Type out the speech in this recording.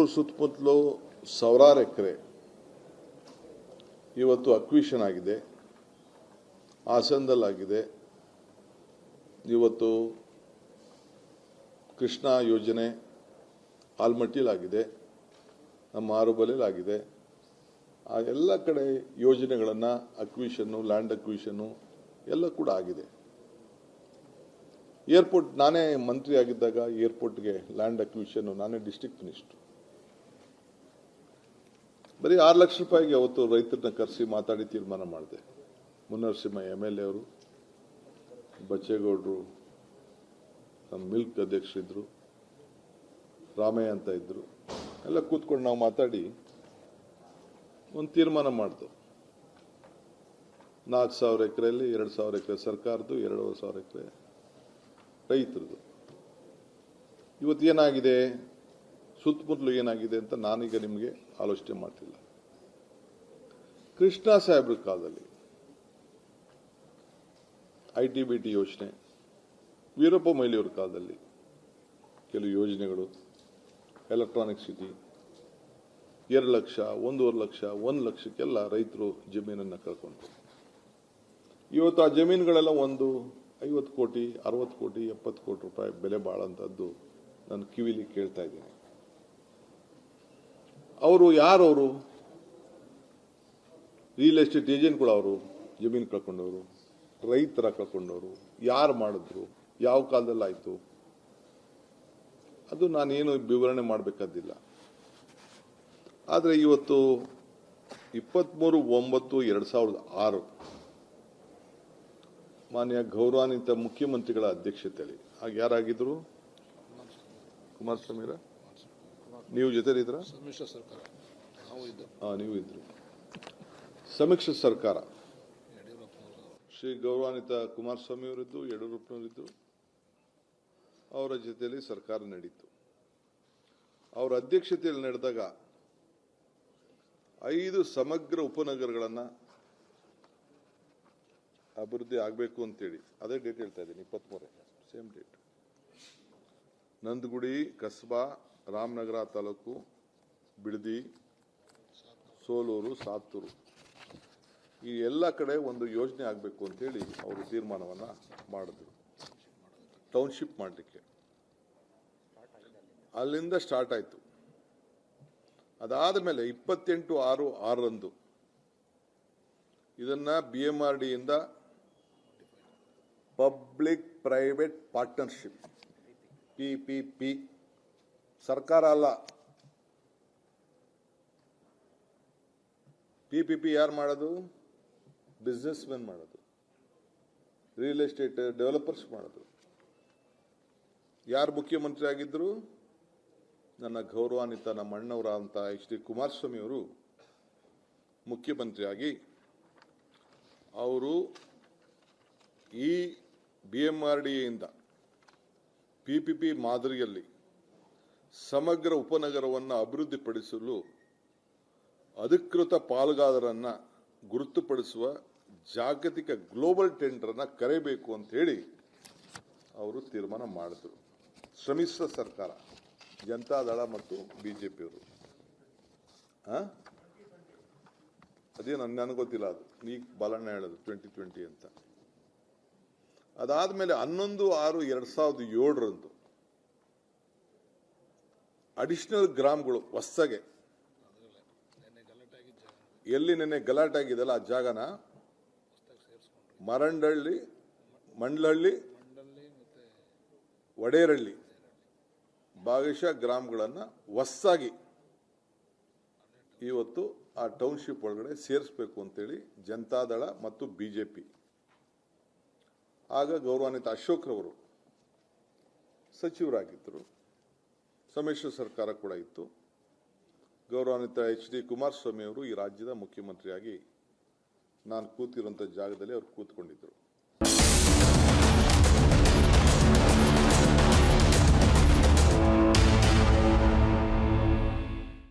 ಬೆಂಗಳೂರು ಸುತ್ತಮುತ್ತಲು ಸಾವಿರಾರು ಎಕರೆ ಇವತ್ತು ಅಕ್ವಿಷನ್ ಆಗಿದೆ. ಹಾಸನದಲ್ಲಾಗಿದೆ. ಇವತ್ತು ಕೃಷ್ಣಾ ಯೋಜನೆ ಆಲ್ಮಟ್ಟಿಲಾಗಿದೆ, ನಮ್ಮ ಆರುಬಲೆಲಾಗಿದೆ. ಆ ಎಲ್ಲ ಕಡೆ ಯೋಜನೆಗಳನ್ನು ಅಕ್ವಿಷನ್ನು, ಲ್ಯಾಂಡ್ ಅಕ್ವಿಷನ್ನು ಎಲ್ಲ ಕೂಡ ಆಗಿದೆ. ಏರ್ಪೋರ್ಟ್ ನಾನೇ ಮಂತ್ರಿ ಆಗಿದ್ದಾಗ ಏರ್ಪೋರ್ಟ್ಗೆ ಲ್ಯಾಂಡ್ ಅಕ್ವಿಷನ್ನು ನಾನೇ ಡಿಸ್ಟ್ರಿಕ್ಟ್ ಮಿನಿಸ್ಟರ್. ಬರೀ 6 ಲಕ್ಷ ರೂಪಾಯಿಗೆ ಅವತ್ತು ರೈತರನ್ನ ಕರೆಸಿ ಮಾತಾಡಿ ತೀರ್ಮಾನ ಮಾಡಿದೆ. ಮುನ್ನರಸಿಂಹ MLA ಅವರು, ಬಚ್ಚೇಗೌಡರು, ನಮ್ಮ ಮಿಲ್ಕ್ ಅಧ್ಯಕ್ಷರಿದ್ದರು, ರಾಮಯ್ಯ ಅಂತ ಇದ್ದರು, ಎಲ್ಲ ಕೂತ್ಕೊಂಡು ನಾವು ಮಾತಾಡಿ ಒಂದು ತೀರ್ಮಾನ ಮಾಡಿದೆವು. 4,000 ಎಕರೆಯಲ್ಲಿ 2,000 ಎಕರೆ ಸರ್ಕಾರದ್ದು, 2,500 ಎಕರೆ ರೈತರದು. ಇವತ್ತು ಏನಾಗಿದೆ, ಸುತ್ತಮುತ್ತಲು ಏನಾಗಿದೆ ಅಂತ ನಾನೀಗ ನಿಮಗೆ ಆಲೋಚನೆ ಮಾಡ್ತಿಲ್ಲ. ಕೃಷ್ಣಾ ಸಾಹೇಬ್ರ ಕಾಲದಲ್ಲಿ ITBT ಯೋಜನೆ, ವೀರಪ್ಪ ಮೊಯ್ಲಿಯವ್ರ ಕಾಲದಲ್ಲಿ ಕೆಲವು ಯೋಜನೆಗಳು, ಎಲೆಕ್ಟ್ರಾನಿಕ್ ಸಿಟಿ, 2 ಲಕ್ಷ, 1.5 ಲಕ್ಷ, 1 ಲಕ್ಷಕ್ಕೆಲ್ಲ ರೈತರು ಜಮೀನನ್ನು ಕಳ್ಕೊಂಡ್ರು. ಇವತ್ತು ಆ ಜಮೀನುಗಳೆಲ್ಲ ಒಂದು 50 ಕೋಟಿ, 60 ಕೋಟಿ, 70 ಕೋಟಿ ರೂಪಾಯಿ ಬೆಲೆ ಬಾಳಂತದ್ದು ನಾನು ಕಿವಿಲಿ ಕೇಳ್ತಾ ಇದ್ದೀನಿ. ಅವರು ಯಾರವರು? ರಿಯಲ್ ಎಸ್ಟೇಟ್ ಏಜೆಂಟ್ಗಳು. ಅವರು ಜಮೀನು ಕಳ್ಕೊಂಡವರು, ರೈತರ ಕಳ್ಕೊಂಡವರು. ಯಾರು ಮಾಡಿದ್ರು, ಯಾವ ಕಾಲದಲ್ಲಿ ಆಯಿತು, ಅದು ನಾನೇನು ವಿವರಣೆ ಮಾಡಬೇಕಾದಿಲ್ಲ. ಆದರೆ ಇವತ್ತು 23/9/2006 ಮಾನ್ಯ ಗೌರವಾನ್ವಿತ ಮುಖ್ಯಮಂತ್ರಿಗಳ ಅಧ್ಯಕ್ಷತೆಯಲ್ಲಿ, ಆಗ ಯಾರಾಗಿದ್ರು? ಕುಮಾರಸ್ವಾಮಿ, ನೀವು ಜೊತೆಲಿದ್ರ? ಸಮ್ಮಿಶ್ರ ಸರ್ಕಾರ ನೀವು ಇದ್ರು. ಸಮ್ಮಿಶ್ರ ಸರ್ಕಾರ, ಶ್ರೀ ಗೌರವಾನ್ವಿತ ಕುಮಾರಸ್ವಾಮಿ ಅವರಿದ್ದು, ಯಡಿಯೂರಪ್ಪನವರಿದ್ದು, ಅವರ ಜೊತೆಯಲ್ಲಿ ಸರ್ಕಾರ ನಡೀತು. ಅವರ ಅಧ್ಯಕ್ಷತೆಯಲ್ಲಿ ನಡೆದಾಗ 5 ಸಮಗ್ರ ಉಪನಗರಗಳನ್ನು ಅಭಿವೃದ್ಧಿ ಆಗಬೇಕು ಅಂತೇಳಿ, ಅದೇ ಡೇಟ್ ಹೇಳ್ತಾ ಇದ್ದೀನಿ, 23 ಸೇಮ್ ಡೇಟ್. ನಂದಗುಡಿ, ಕಸ್ಬಾ, ರಾಮನಗರ ತಾಲೂಕು, ಬಿಡದಿ, ಸೋಲೂರು, ಸಾತ್ತೂರು, ಈ ಎಲ್ಲ ಕಡೆ ಒಂದು ಯೋಜನೆ ಆಗಬೇಕು ಅಂತೇಳಿ ಅವರು ತೀರ್ಮಾನವನ್ನು ಮಾಡಿದ್ರು. ಟೌನ್ಶಿಪ್ ಮಾಡಲಿಕ್ಕೆ ಅಲ್ಲಿಂದ ಸ್ಟಾರ್ಟ್ ಆಯಿತು. ಅದಾದ ಮೇಲೆ 28/6/6 ಇದನ್ನ BMRD ಇಂದ ಪಬ್ಲಿಕ್ ಪ್ರೈವೇಟ್ ಪಾರ್ಟ್ನರ್ಶಿಪ್, PPP, ಸರ್ಕಾರ ಅಲ್ಲ. PPP ಯಾರು ಮಾಡೋದು? ಬಿಸ್ನೆಸ್ ಮೆನ್ ಮಾಡೋದು, ರಿಯಲ್ ಎಸ್ಟೇಟ್ ಡೆವಲಪರ್ಸ್ ಮಾಡೋದು. ಯಾರು ಮುಖ್ಯಮಂತ್ರಿ ಆಗಿದ್ರು? ನನ್ನ ಗೌರವಾನ್ವಿತ ನಮ್ಮ ಅಣ್ಣವರ ಅಂತ HD ಕುಮಾರಸ್ವಾಮಿ ಅವರು ಮುಖ್ಯಮಂತ್ರಿಯಾಗಿ ಅವರು ಈ BMRD ಇಂದ PPP ಮಾದರಿಯಲ್ಲಿ ಸಮಗ್ರ ಉಪನಗರವನ್ನು ಅಭಿವೃದ್ಧಿಪಡಿಸಲು ಅಧಿಕೃತ ಪಾಲುದಾರರನ್ನು ಗುರುತುಪಡಿಸುವ ಜಾಗತಿಕ ಗ್ಲೋಬಲ್ ಟೆಂಡರ್ನ ಕರೆಯಬೇಕು ಅಂತ ಹೇಳಿ ಅವರು ತೀರ್ಮಾನ ಮಾಡಿದ್ರು. ಸಮ್ಮಿಶ್ರ ಸರ್ಕಾರ, ಜನತಾದಳ ಮತ್ತು BJPಯವರು. ಅದೇ ನನಗೆ ಗೊತ್ತಿಲ್ಲ, ಅದು ಈಗ ಬಾಲಣ್ಣ ಹೇಳೋದು 2020 ಅಂತ. ಅದಾದ್ಮೇಲೆ 11/6/2007 ಅಡಿಷನಲ್ ಗ್ರಾಮಗಳು ಹೊಸಗೆ, ಎಲ್ಲಿ ನೆನ್ನೆ ಗಲಾಟೆ ಆಗಿದೆಲ್ಲ ಆ ಜಾಗನ ಮಂಡಲಹಳ್ಳಿ, ವಡೇರಳ್ಳಿ ಭಾಗಶಃ ಗ್ರಾಮಗಳನ್ನು ಹೊಸದಾಗಿ ಇವತ್ತು ಆ ಟೌನ್ಶಿಪ್ ಒಳಗಡೆ ಸೇರಿಸಬೇಕು ಅಂತೇಳಿ ಜನತಾದಳ ಮತ್ತು BJP. ಆಗ ಗೌರವಾನ್ವಿತ ಅಶೋಕ್ರವರು ಸಚಿವರಾಗಿದ್ದರು, ಸಮ್ಮಿಶ್ರ ಸರ್ಕಾರ ಕೂಡ ಇತ್ತು. ಗೌರವಾನ್ವಿತ HD ಕುಮಾರಸ್ವಾಮಿ ಅವರು ಈ ರಾಜ್ಯದ ಮುಖ್ಯಮಂತ್ರಿಯಾಗಿ ನಾನು ಕೂತಿರುವಂಥ ಜಾಗದಲ್ಲಿ ಅವರು ಕೂತ್ಕೊಂಡಿದ್ದರು.